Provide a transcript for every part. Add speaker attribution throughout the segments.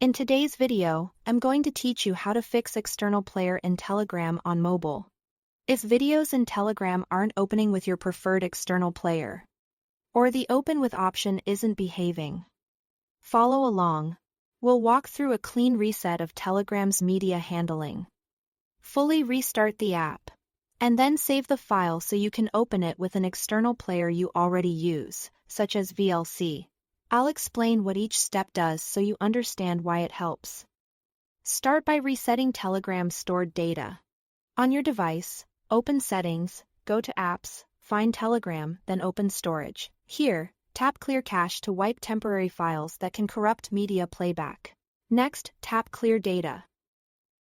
Speaker 1: In today's video, I'm going to teach you how to fix external player in Telegram on mobile. If videos in Telegram aren't opening with your preferred external player, or the open with option isn't behaving, follow along. We'll walk through a clean reset of Telegram's media handling. Fully restart the app, and then save the file so you can open it with an external player you already use, such as VLC. I'll explain what each step does so you understand why it helps. Start by resetting Telegram's stored data. On your device, open Settings, go to Apps, find Telegram, then open Storage. Here, tap Clear Cache to wipe temporary files that can corrupt media playback. Next, tap Clear Data.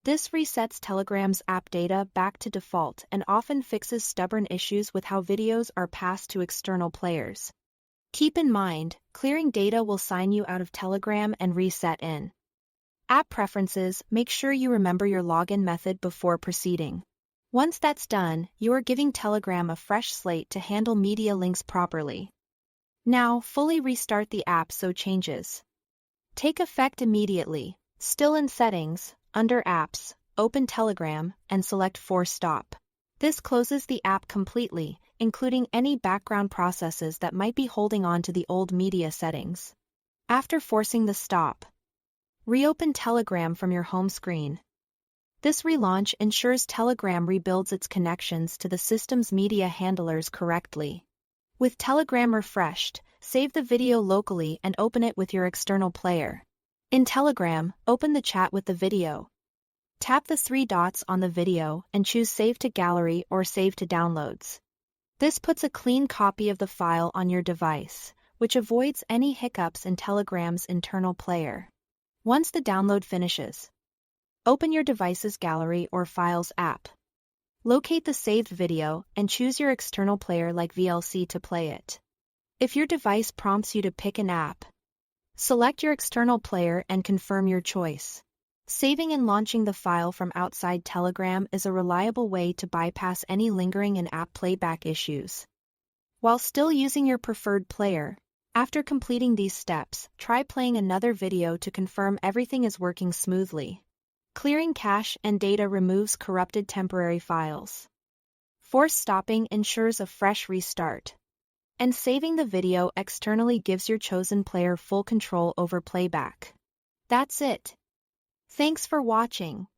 Speaker 1: This resets Telegram's app data back to default and often fixes stubborn issues with how videos are passed to external players. Keep in mind, clearing data will sign you out of Telegram and reset in. App Preferences, make sure you remember your login method before proceeding. Once that's done, you are giving Telegram a fresh slate to handle media links properly. Now, fully restart the app so changes take effect immediately. Still in Settings, under Apps, open Telegram and select Force Stop. This closes the app completely, including any background processes that might be holding on to the old media settings. After forcing the stop, reopen Telegram from your home screen. This relaunch ensures Telegram rebuilds its connections to the system's media handlers correctly. With Telegram refreshed, save the video locally and open it with your external player. In Telegram, open the chat with the video. Tap the three dots on the video and choose Save to Gallery or Save to Downloads. This puts a clean copy of the file on your device, which avoids any hiccups in Telegram's internal player. Once the download finishes, open your device's Gallery or Files app. Locate the saved video and choose your external player like VLC to play it. If your device prompts you to pick an app, select your external player and confirm your choice. Saving and launching the file from outside Telegram is a reliable way to bypass any lingering in-app playback issues. While still using your preferred player, after completing these steps, try playing another video to confirm everything is working smoothly. Clearing cache and data removes corrupted temporary files. Force stopping ensures a fresh restart. And saving the video externally gives your chosen player full control over playback. That's it. Thanks for watching.